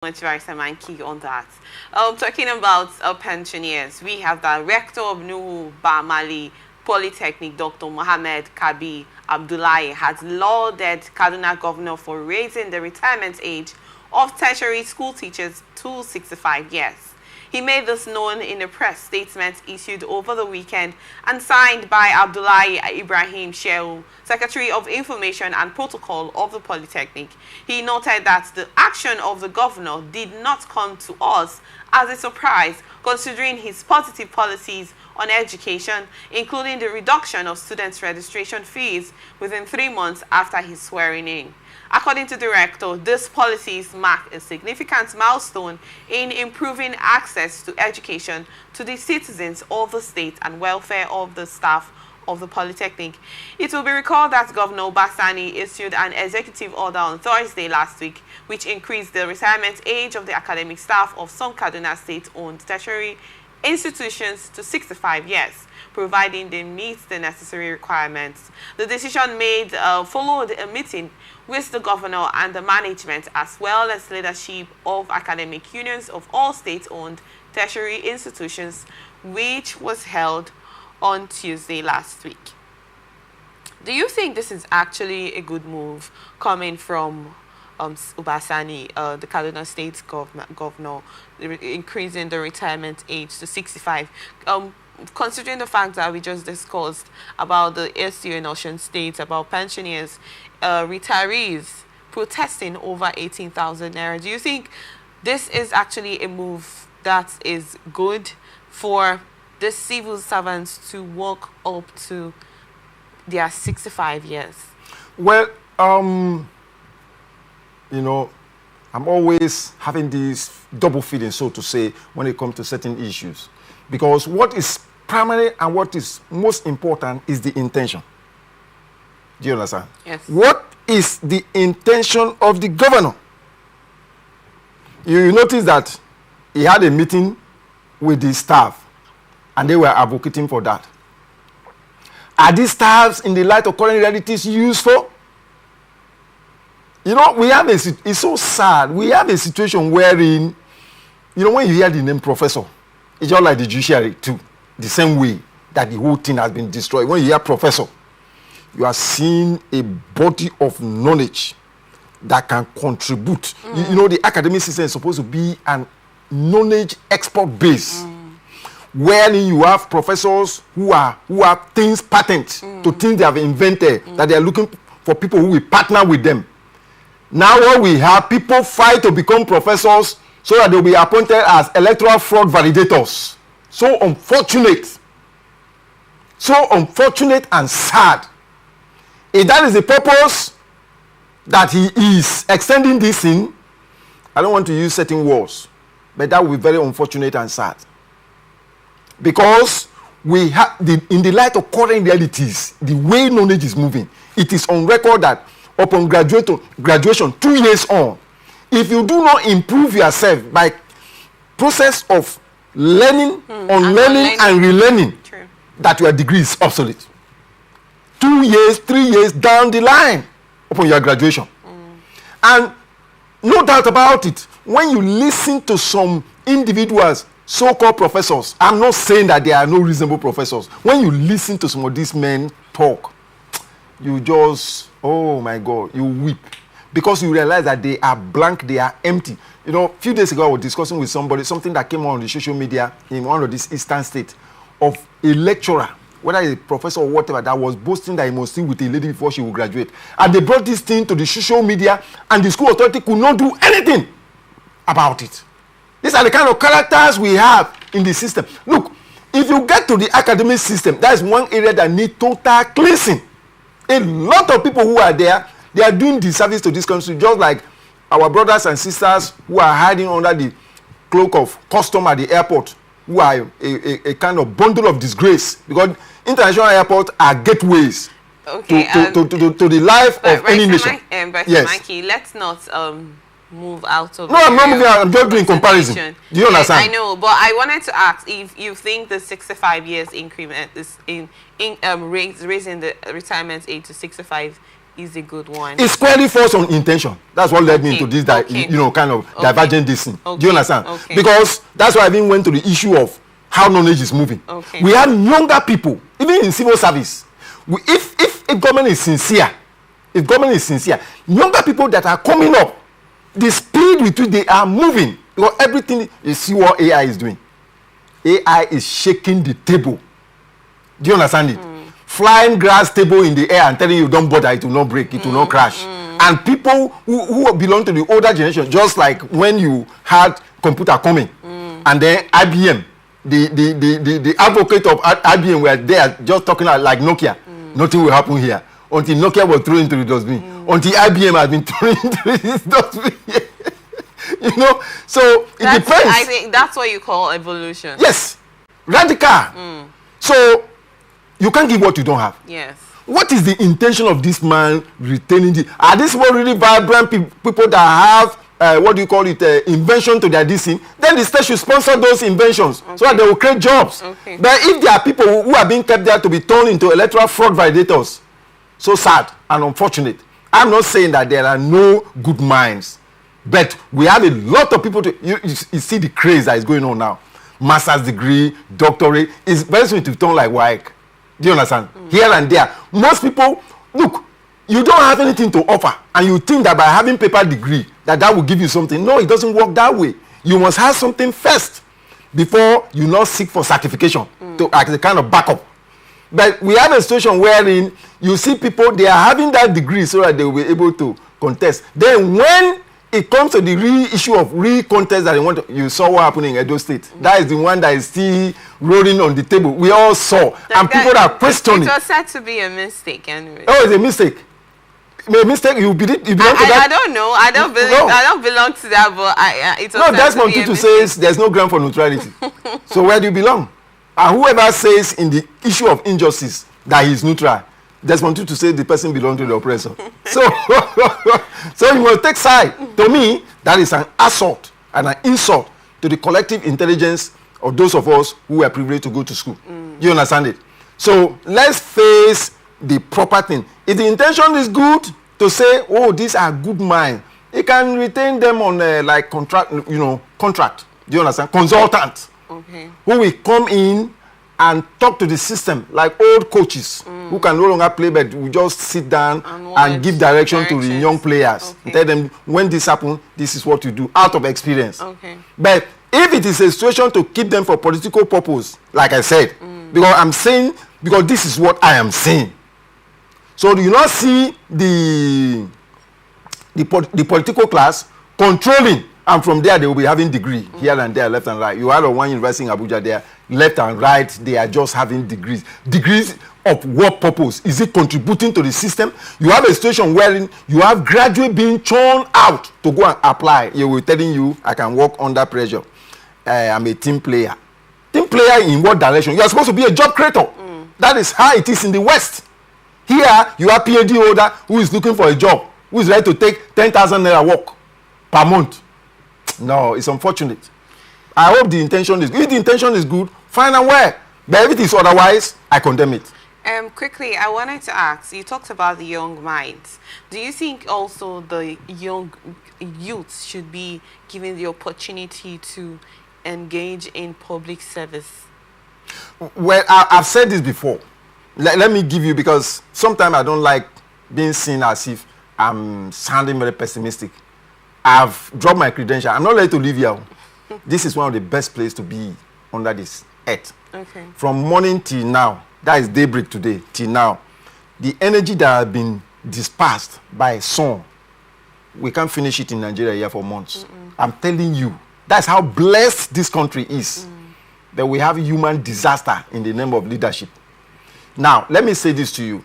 Much very key on that. Talking about pensioners, we have the Rector of Nuhu, Bamali, Polytechnic, Dr. Mohammed Kabir Abdullahi, has lauded Kaduna governor for raising the retirement age of tertiary school teachers to 65 years. He made this known in a press statement issued over the weekend and signed by Abdullahi Ibrahim Shehu, Secretary of Information and Protocol of the Polytechnic. He noted that the action of the governor did not come to us as a surprise, considering his positive policies on education, including the reduction of students' registration fees within 3 months after his swearing in. According to the Rector, these policies mark a significant milestone in improving access to education to the citizens of the state and welfare of the staff of the Polytechnic. It will be recalled that Governor Sani issued an executive order on Thursday last week, which increased the retirement age of the academic staff of some Kaduna state-owned tertiary institutions to 65 years, providing they meet the necessary requirements. The decision made followed a meeting with the governor and the management, as well as leadership of academic unions of all state-owned tertiary institutions, which was held on Tuesday last week. Do you think this is actually a good move coming from Sani, the Kaduna State governor, increasing the retirement age to 65? Considering the fact that we just discussed about the issue in Ocean State, about pensioners, retirees protesting over 18,000 naira, do you think this is actually a move that is good for the civil servants to work up to their 65 years? Well, you know, I'm always having this double feeling, so to say, when it comes to certain issues. Because what is primary and what is most important is the intention. Do you understand? Yes. What is the intention of the governor? You notice that he had a meeting with the staff and they were advocating for that. Are these staffs, in the light of current realities, useful? You know, it's so sad. We have a situation wherein, you know, when you hear the name professor, it's just like the judiciary too. The same way that the whole thing has been destroyed. When you hear professor, you are seeing a body of knowledge that can contribute. You know, the academic system is supposed to be an knowledge export base, wherein you have professors who have things patent to things they have invented, that they are looking for people who will partner with them. Now what we have, people fight to become professors so that they'll be appointed as electoral fraud validators. So unfortunate and sad. If that is the purpose that he is extending this in, I don't want to use certain words, but that will be very unfortunate and sad. Because we have, in the light of current realities, the way knowledge is moving, it is on record that upon graduation, 2 years on, if you do not improve yourself by process of learning, unlearning, and relearning, that your degree is obsolete. 2 years, 3 years down the line upon your graduation. And no doubt about it, when you listen to some individuals, so-called professors, I'm not saying that there are no reasonable professors. When you listen to some of these men talk, you just, oh my God, you weep. Because you realize that they are blank, they are empty. You know, a few days ago I was discussing with somebody, something that came on the social media in one of these eastern states, of a lecturer, whether a professor or whatever, that was boasting that he must sleep with a lady before she will graduate. And they brought this thing to the social media, and the school authority could not do anything about it. These are the kind of characters we have in the system. Look, if you get to the academic system, that is one area that needs total cleansing. A lot of people who are there, they are doing disservice to this country, just like our brothers and sisters who are hiding under the cloak of custom at the airport, who are a kind of bundle of disgrace, because international airports are gateways to the life of any nation. Yes. Mikey, let's not move out of. No, I'm not moving out. I'm just doing comparison. Do you understand? I know, but I wanted to ask if you think the 65 years increment is raising the retirement age to 65 is a good one? It squarely falls on intention. That's what led me into this, kind of divergent this thing. Do you understand? Because that's why I even went to the issue of how knowledge is moving. We have younger people, even in civil service. If government is sincere, younger people that are coming up, the speed with which they are moving, because everything, you see what AI is doing. AI is shaking the table. Do you understand it? Flying grass table in the air and telling you don't bother, it will not break, it will not crash. And people who belong to the older generation, just like when you had computer coming, and then IBM, the advocate of IBM were there just talking like Nokia. Nothing will happen here. Until Nokia was thrown into the dustbin. Until IBM has been thrown into the dustbin. You know, so it depends. I think that's what you call evolution. Yes, radical. So you can't give what you don't have. Yes. What is the intention of this man retaining the? Are these more really vibrant people that have what do you call it, invention to their DC? Then the state should sponsor those inventions so that they will create jobs. But if there are people who are being kept there to be turned into electoral fraud validators, so sad and unfortunate. I'm not saying that there are no good minds. But we have a lot of people you see the craze that is going on now. Master's degree, doctorate, is very soon to turn like WAEC. Do you understand? Here and there. Most people, look, you don't have anything to offer, and you think that by having paper degree, that will give you something. No, it doesn't work that way. You must have something first before you not seek for certification as a kind of backup. But we have a situation wherein you see people, they are having that degree so that they will be able to contest. Then when it comes to the real issue of real contest that they want to, you saw what happened in Edo State. That is the one that is still rolling on the table. We all saw. And people are questioning. It was said to be a mistake anyway. Oh, it's a mistake. A mistake, you belong to that? I don't know. I don't belong to that, but it was no, Desmond Tutu says there's no ground for neutrality. So where do you belong? And whoever says in the issue of injustice that he's neutral, Desmond Tutu say the person belongs to the oppressor. So you must take side. To me, that is an assault and an insult to the collective intelligence of those of us who are privileged to go to school. You understand it? So let's face the proper thing. If the intention is good to say, oh, these are good minds, it can retain them on like contract. Do you understand? Consultant. Who will come in and talk to the system like old coaches who can no longer play, but will just sit down and give direction to the young players. Tell them, when this happens, this is what you do, out of experience. But if it is a situation to keep them for political purpose, like I said, because this is what I am saying. So do you not see the political class controlling? And from there, they will be having degree here and there, left and right. You had one university in Abuja there, left and right, they are just having degrees. Degrees of what purpose? Is it contributing to the system? You have a situation wherein you have graduates being churned out to go and apply. They will telling you, I can work under pressure. I'm a team player. Team player in what direction? You are supposed to be a job creator. That is how it is in the West. Here, you have PhD holder who is looking for a job, who is ready to take 10,000 naira work per month. No, it's unfortunate. I hope the intention is good. If the intention is good, fine and well. But if it is otherwise, I condemn it. Quickly, I wanted to ask, you talked about the young minds. Do you think also the young youths should be given the opportunity to engage in public service? Well, I've said this before. Let me give you, because sometimes I don't like being seen as if I'm sounding very pessimistic. I've dropped my credential. I'm not ready to leave here. This is one of the best places to be under this earth. From morning till now, that is daybreak today, till now, the energy that has been dispersed by sun, we can't finish it in Nigeria here for months. I'm telling you, that's how blessed this country is. That we have human disaster in the name of leadership. Now, let me say this to you.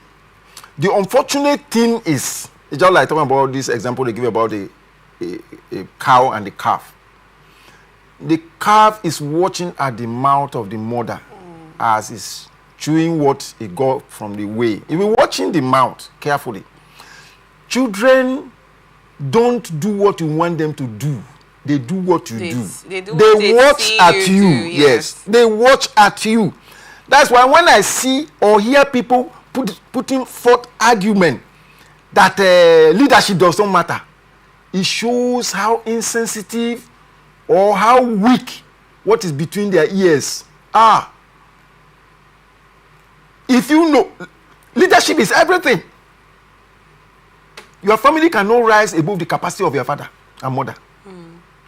The unfortunate thing is, it's just like talking about this example they give about a cow and the calf. The calf is watching at the mouth of the mother as it's chewing what it got from the way. If you're watching the mouth carefully, children don't do what you want them to do. They do what you do. They watch at you. Yes, they watch at you. That's why when I see or hear people putting forth argument that leadership does not matter. It shows how insensitive or how weak what is between their ears are. If you know, leadership is everything. Your family cannot rise above the capacity of your father and mother.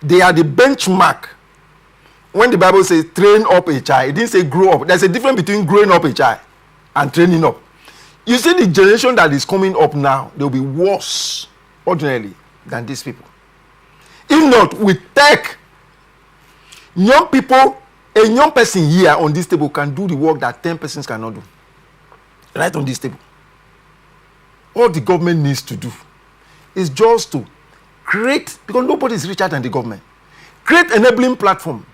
They are the benchmark. When the Bible says train up a child, it didn't say grow up. There's a difference between growing up a child and training up. You see, the generation that is coming up now, they'll be worse ordinarily than these people. If not, with tech, young people, a young person here on this table can do the work that 10 persons cannot do. Right on this table. All the government needs to do is just to create, because nobody is richer than the government, create enabling platform.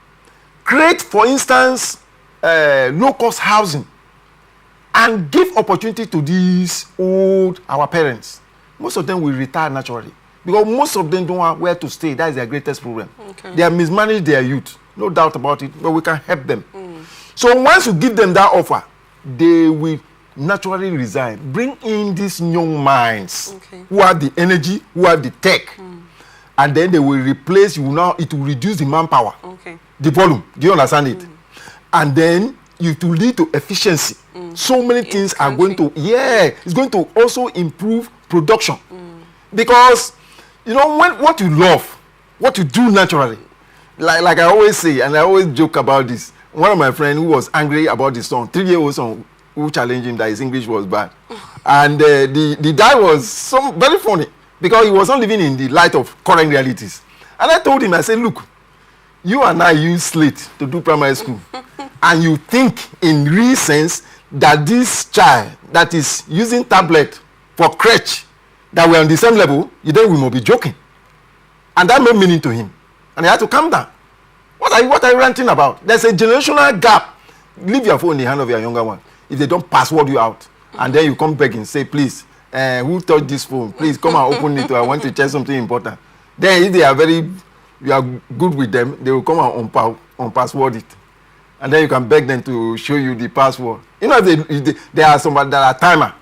Create, for instance, low-cost housing and give opportunity to these our parents. Most of them will retire naturally because most of them don't have where to stay. That is their greatest problem. Okay. They have mismanaged their youth, no doubt about it, but we can help them. So once you give them that offer, they will naturally resign. Bring in these young minds who have the energy, who have the tech, and then they will replace you. Now it will reduce the manpower. The volume, do you understand it? And then it will lead to efficiency. So many things are going to, it's going to also improve production. Because, you know, when what you love, what you do naturally, like I always say, and I always joke about this, one of my friends who was angry about the son, 3-year-old son, who challenged him that his English was bad. And the guy was very funny because he was not living in the light of current realities. And I told him, I said, look, you and I use slate to do primary school. And you think in real sense that this child that is using tablet for crutch, that we're on the same level, you think we must be joking. And that made meaning to him. And he had to calm down. What are you ranting about? There's a generational gap. Leave your phone in the hand of your younger one. If they don't password you out, and then you come back and say, please, who touched this phone? Please come and open it. I want to check something important. Then if they are you are good with them, they will come and unpassword it. And then you can beg them to show you the password. You know, if there are some that are timer.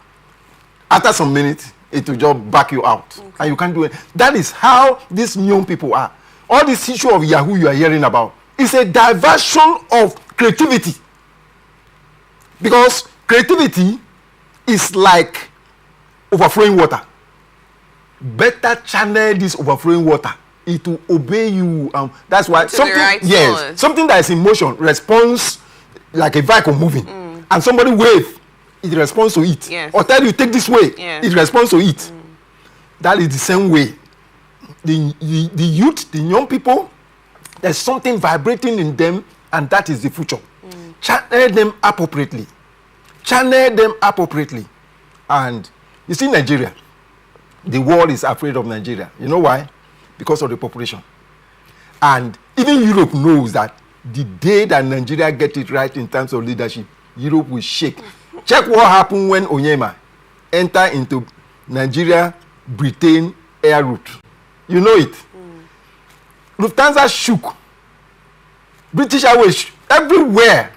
After some minutes, it will just back you out. And you can't do it. That is how these young people are. All this issue of Yahoo you are hearing about is a diversion of creativity. Because creativity is like overflowing water. Better channel this overflowing water. It will obey you. That's why something that is in motion responds like a vehicle moving. And somebody wave, it responds to it. Yes. Or tell you take this way, it responds to it. That is the same way. The youth, the young people, there's something vibrating in them, and that is the future. Channel them appropriately. Channel them appropriately. And you see, Nigeria, the world is afraid of Nigeria. You know why? Because of the population. And even Europe knows that the day that Nigeria gets it right in terms of leadership, Europe will shake. Check what happened when Onyema entered into Nigeria-Britain air route. You know it. Lufthansa shook. British Airways everywhere.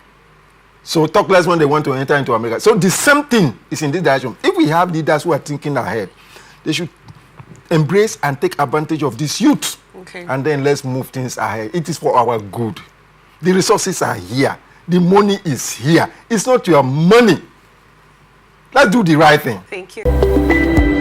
So talk less when they want to enter into America. So the same thing is in this direction. If we have leaders who are thinking ahead, they should embrace and take advantage of this youth. And then let's move things ahead. It is for our good. The resources are here. The money is here. It's not your money. Let's do the right thing. Thank you.